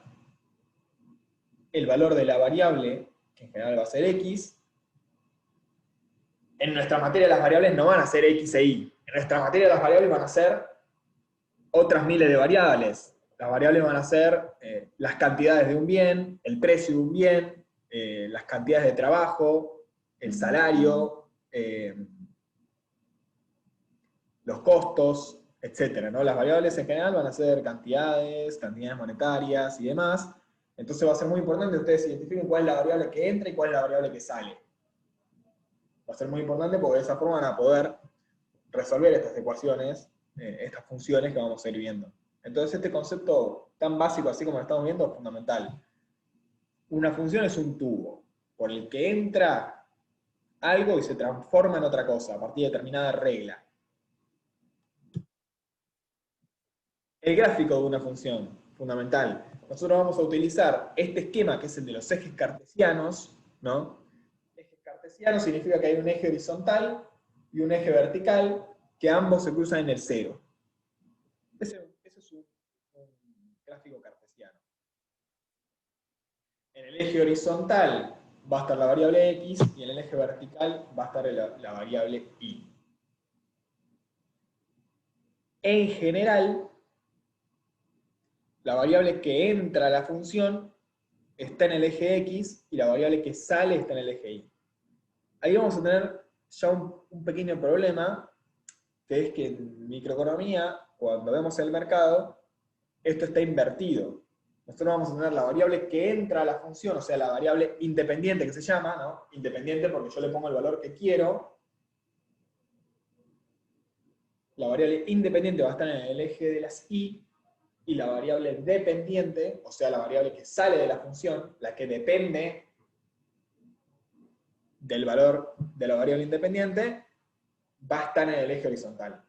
el valor de la variable, que en general va a ser x. En nuestra materia las variables no van a ser x e y. En nuestra materia las variables van a ser otras miles de variables. Las variables van a ser las cantidades de un bien, el precio de un bien, las cantidades de trabajo, el salario, los costos, etc., ¿no? Las variables en general van a ser cantidades monetarias y demás. Entonces va a ser muy importante que ustedes identifiquen cuál es la variable que entra y cuál es la variable que sale. Va a ser muy importante porque de esa forma van a poder resolver estas ecuaciones, estas funciones que vamos a ir viendo. Entonces este concepto tan básico así como lo estamos viendo es fundamental. Una función es un tubo por el que entra algo y se transforma en otra cosa a partir de determinada regla. El gráfico de una función, fundamental. Nosotros vamos a utilizar este esquema que es el de los ejes cartesianos, ¿no? Ejes cartesianos significa que hay un eje horizontal y un eje vertical, que ambos se cruzan en el 0. Ese es un gráfico cartesiano. En el eje horizontal va a estar la variable x y en el eje vertical va a estar la variable y. En general, la variable que entra a la función está en el eje x y la variable que sale está en el eje y. Ahí vamos a tener ya un pequeño problema, que es que en microeconomía, cuando vemos el mercado, esto está invertido. Nosotros vamos a tener la variable que entra a la función, o sea, la variable independiente que se llama, ¿no? Independiente porque yo le pongo el valor que quiero. La variable independiente va a estar en el eje de las y la variable dependiente, o sea, la variable que sale de la función, la que depende del valor de la variable independiente, va a estar en el eje horizontal.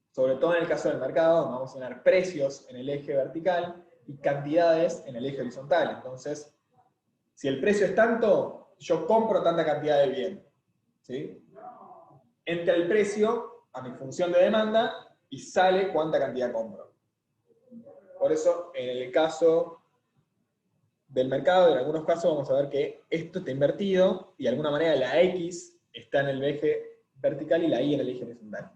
Sobre todo en el caso del mercado, donde vamos a tener precios en el eje vertical y cantidades en el eje horizontal. Entonces, si el precio es tanto, yo compro tanta cantidad de bien. ¿Sí? Entra el precio a mi función de demanda y sale cuánta cantidad compro. Por eso, en el caso del mercado, en algunos casos vamos a ver que esto está invertido y de alguna manera la X está en el eje vertical y la Y en el eje horizontal.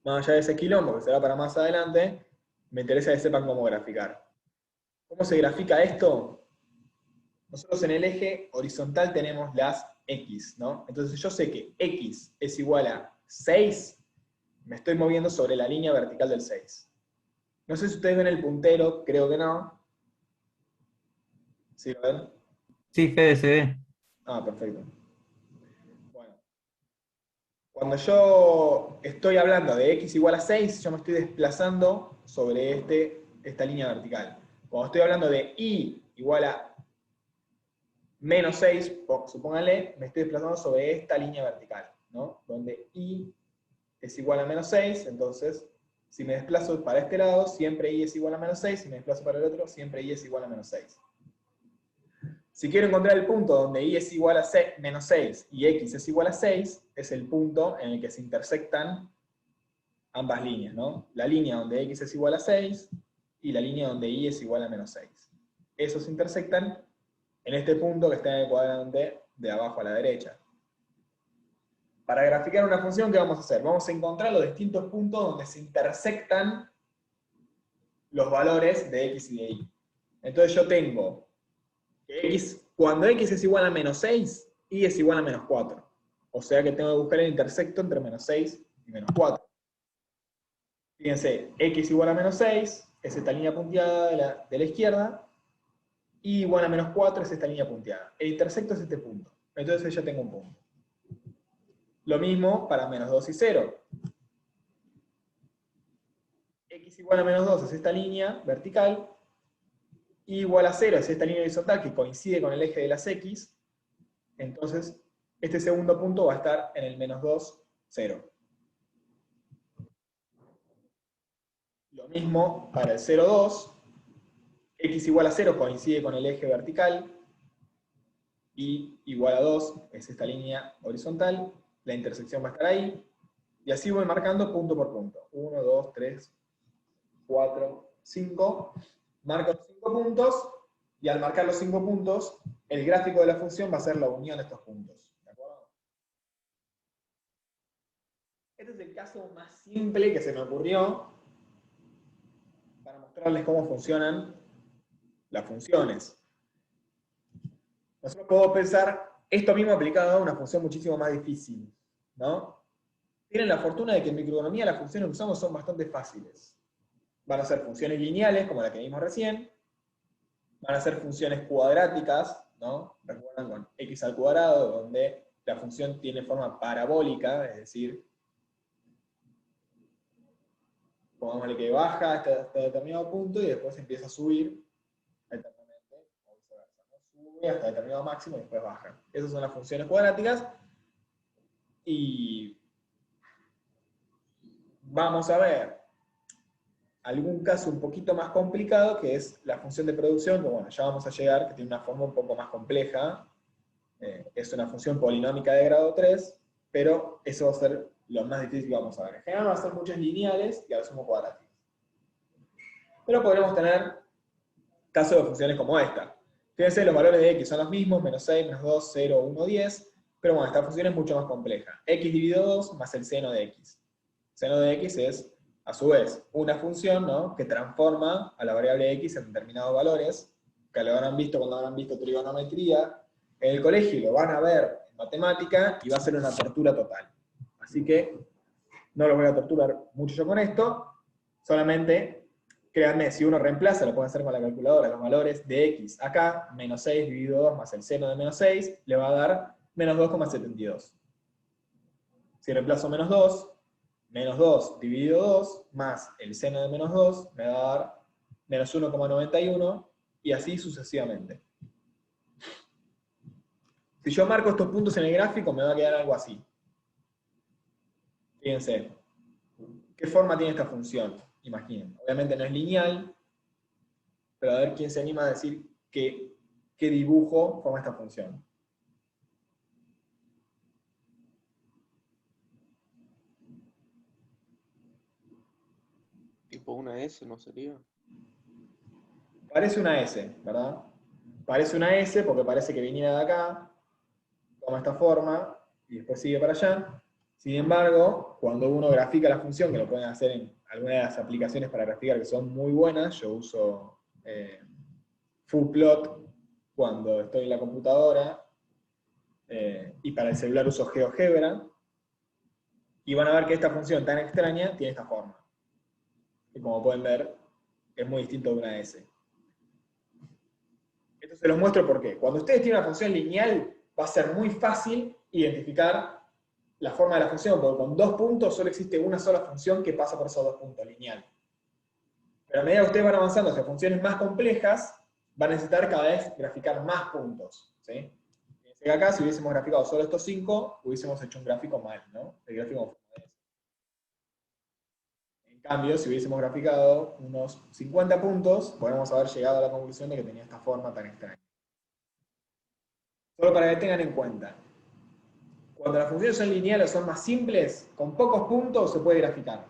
Más allá de ese quilombo, que será para más adelante, me interesa que sepan cómo graficar. ¿Cómo se grafica esto? Nosotros en el eje horizontal tenemos las X, ¿no? Entonces yo sé que X es igual a 6, me estoy moviendo sobre la línea vertical del 6. No sé si ustedes ven el puntero, creo que no. ¿Sí lo ven? Sí, Fede, se ve. Ah, perfecto. Bueno. Cuando yo estoy hablando de x igual a 6, yo me estoy desplazando sobre esta línea vertical. Cuando estoy hablando de y igual a menos 6, supónganle, me estoy desplazando sobre esta línea vertical, ¿no? Donde y es igual a menos 6, entonces, si me desplazo para este lado, siempre y es igual a menos 6, si me desplazo para el otro, siempre y es igual a menos 6. Si quiero encontrar el punto donde y es igual a menos 6 y x es igual a 6, es el punto en el que se intersectan ambas líneas, ¿no? La línea donde x es igual a 6 y la línea donde y es igual a menos 6. Esos se intersectan en este punto que está en el cuadrante de abajo a la derecha. Para graficar una función, ¿qué vamos a hacer? Vamos a encontrar los distintos puntos donde se intersectan los valores de x y de y. Entonces yo tengo X, cuando X es igual a menos 6, Y es igual a menos 4. O sea que tengo que buscar el intersecto entre menos 6 y menos 4. Fíjense, X igual a menos 6 es esta línea punteada de la izquierda, Y igual a menos 4 es esta línea punteada. El intersecto es este punto. Entonces ya tengo un punto. Lo mismo para menos 2 y 0. X igual a menos 2 es esta línea vertical, Y igual a 0 es esta línea horizontal que coincide con el eje de las X, entonces este segundo punto va a estar en el menos 2, 0. Lo mismo para el 0, 2, X igual a 0 coincide con el eje vertical, Y igual a 2 es esta línea horizontal, la intersección va a estar ahí, y así voy marcando punto por punto. 1, 2, 3, 4, 5, marco los 5 puntos, y al marcar los 5 puntos, el gráfico de la función va a ser la unión de estos puntos. ¿De acuerdo? Este es el caso más simple que se me ocurrió para mostrarles cómo funcionan las funciones. Nosotros podemos pensar esto mismo aplicado a una función muchísimo más difícil, ¿no? Tienen la fortuna de que en microeconomía las funciones que usamos son bastante fáciles. Van a ser funciones lineales, como la que vimos recién, van a ser funciones cuadráticas, ¿no? Recuerdan con x al cuadrado, donde la función tiene forma parabólica, es decir, pongámosle que baja hasta determinado punto y después empieza a subir eternamente, o viceversa, ¿no? Sube hasta determinado máximo y después baja. Esas son las funciones cuadráticas, y vamos a ver algún caso un poquito más complicado, que es la función de producción, que bueno, ya vamos a llegar, que tiene una forma un poco más compleja. Es una función polinómica de grado 3, pero eso va a ser lo más difícil que vamos a ver. En general van a ser muchas lineales y a lo sumo cuadráticas. Pero podremos tener casos de funciones como esta. Fíjense, los valores de x son los mismos, menos 6, menos 2, 0, 1, 10, pero bueno, esta función es mucho más compleja. X dividido 2 más el seno de x. El seno de x es, a su vez, una función, ¿no?, que transforma a la variable x en determinados valores, que lo habrán visto cuando habrán visto trigonometría. En el colegio lo van a ver en matemática y va a ser una tortura total. Así que No los voy a torturar mucho yo con esto, solamente, créanme, si uno reemplaza, lo pueden hacer con la calculadora, los valores de x acá, menos 6 dividido 2 más el seno de menos 6, le va a dar menos 2,72. Si reemplazo menos 2 dividido 2 más el seno de menos 2 me va a dar menos 1,91 y así sucesivamente. Si yo marco estos puntos en el gráfico me va a quedar algo así. Fíjense, ¿qué forma tiene esta función? Imaginen, obviamente no es lineal, pero a ver quién se anima a decir qué dibujo forma esta función. Tipo una S, ¿no sería? Parece una S, ¿verdad? Parece una S porque parece que viniera de acá, toma esta forma, y después sigue para allá. Sin embargo, cuando uno grafica la función, que lo pueden hacer en algunas de las aplicaciones para graficar que son muy buenas, yo uso Fullplot cuando estoy en la computadora, y para el celular uso GeoGebra, y van a ver que esta función tan extraña tiene esta forma. Y como pueden ver, es muy distinto de una S. Esto se los muestro porque cuando ustedes tienen una función lineal, va a ser muy fácil identificar la forma de la función, porque con 2 puntos solo existe una sola función que pasa por esos 2 puntos, lineal. Pero a medida que ustedes van avanzando hacia funciones más complejas, van a necesitar cada vez graficar más puntos. ¿Sí? Fíjense que acá, si hubiésemos graficado solo estos 5, hubiésemos hecho un gráfico mal, ¿no? El gráfico en cambio, si hubiésemos graficado unos 50 puntos, podemos haber llegado a la conclusión de que tenía esta forma tan extraña. Solo para que tengan en cuenta, cuando las funciones son lineales o son más simples, con pocos puntos se puede graficar.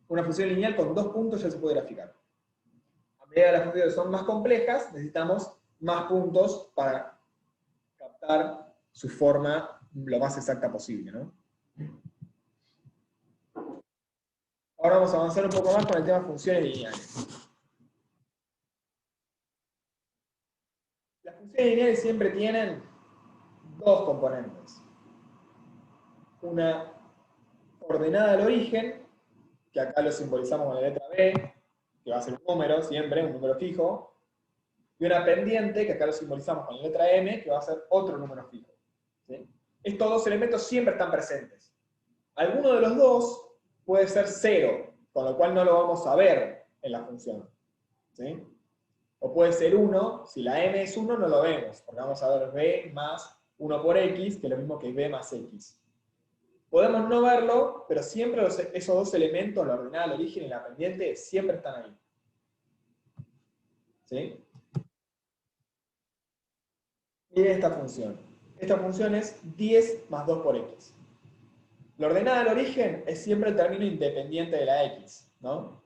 Una función lineal con 2 puntos ya se puede graficar. A medida que las funciones son más complejas, necesitamos más puntos para captar su forma lo más exacta posible, ¿no? Ahora vamos a avanzar un poco más con el tema de funciones lineales. Las funciones lineales siempre tienen 2 componentes. Una ordenada al origen, que acá lo simbolizamos con la letra B, que va a ser un número siempre, un número fijo, y una pendiente, que acá lo simbolizamos con la letra M, que va a ser otro número fijo. ¿Sí? Estos 2 elementos siempre están presentes. Alguno de los 2 puede ser 0, con lo cual no lo vamos a ver en la función. ¿Sí? O puede ser 1, si la M es 1 no lo vemos, porque vamos a ver B más 1 por X, que es lo mismo que B más X. Podemos no verlo, pero siempre esos 2 elementos, la ordenada, el origen y la pendiente, siempre están ahí. ¿Sí? Miren esta función. Esta función es 10 más 2 por X. La ordenada al origen es siempre el término independiente de la X, ¿no?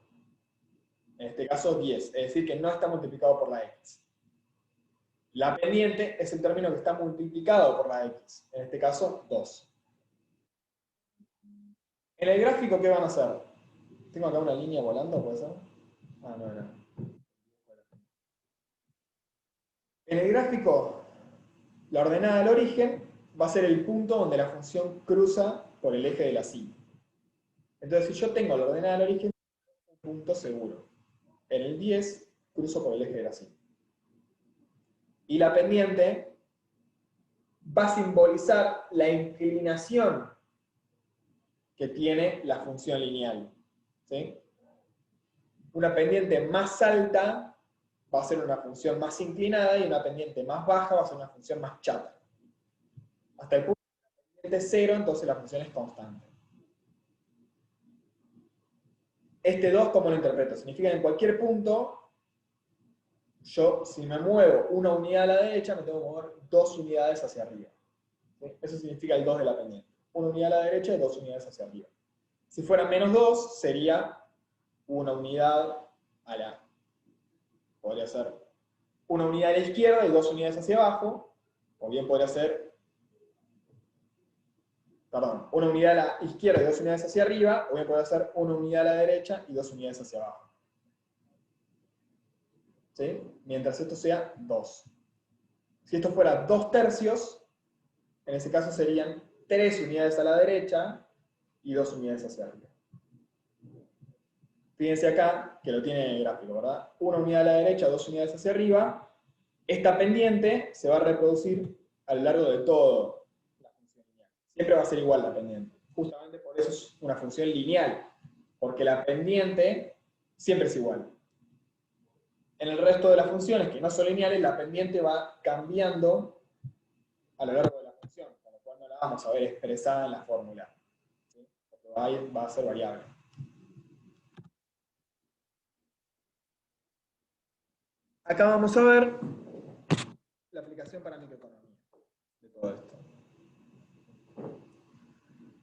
En este caso 10, es decir que no está multiplicado por la X. La pendiente es el término que está multiplicado por la X, en este caso 2. En el gráfico, ¿qué van a hacer? Tengo acá una línea volando, ¿puede ser? Ah, no. En el gráfico, la ordenada al origen va a ser el punto donde la función cruza por el eje de la Y. Entonces, si yo tengo la ordenada al origen, un punto seguro. En el 10, cruzo por el eje de la Y. Y la pendiente va a simbolizar la inclinación que tiene la función lineal. ¿Sí? Una pendiente más alta va a ser una función más inclinada y una pendiente más baja va a ser una función más chata. Hasta el punto de la pendiente es 0, entonces la función es constante. Este 2, ¿cómo lo interpreto? Significa que en cualquier punto, yo, si me muevo una unidad a la derecha, me tengo que mover 2 unidades hacia arriba. ¿Sí? Eso significa el 2 de la pendiente. Una unidad a la derecha y 2 unidades hacia arriba. Si fuera menos 2, sería una unidad a la... Podría ser una unidad a la izquierda y 2 unidades hacia abajo, o bien podría ser, perdón, una unidad a la izquierda y 2 unidades hacia arriba, o bien podría ser una unidad a la derecha y 2 unidades hacia abajo. ¿Sí? Mientras esto sea 2. Si esto fuera 2 tercios, en ese caso serían 3 unidades a la derecha y 2 unidades hacia arriba. Fíjense acá, que lo tiene en el gráfico, ¿verdad? Una unidad a la derecha, 2 unidades hacia arriba. Esta pendiente se va a reproducir a lo largo de todo la función lineal. Siempre va a ser igual la pendiente. Justamente por eso es una función lineal, porque la pendiente siempre es igual. En el resto de las funciones que no son lineales, la pendiente va cambiando a lo largo de la función, con lo cual no la vamos a ver expresada en la fórmula, ¿sí? Porque va a ser variable. Acá vamos a ver la aplicación para microeconomía de todo esto.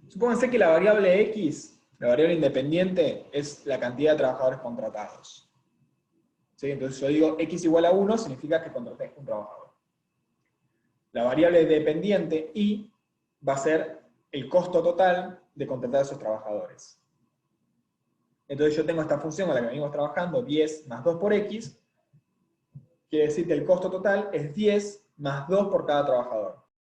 Supónganse que la variable X, la variable independiente, es la cantidad de trabajadores contratados. ¿Sí? Entonces yo digo X igual a 1, significa que contraté un trabajador. La variable dependiente Y va a ser el costo total de contratar a esos trabajadores. Entonces yo tengo esta función con la que venimos trabajando, 10 más 2 por X, quiere decir que el costo total es 10 más 2 por cada trabajador.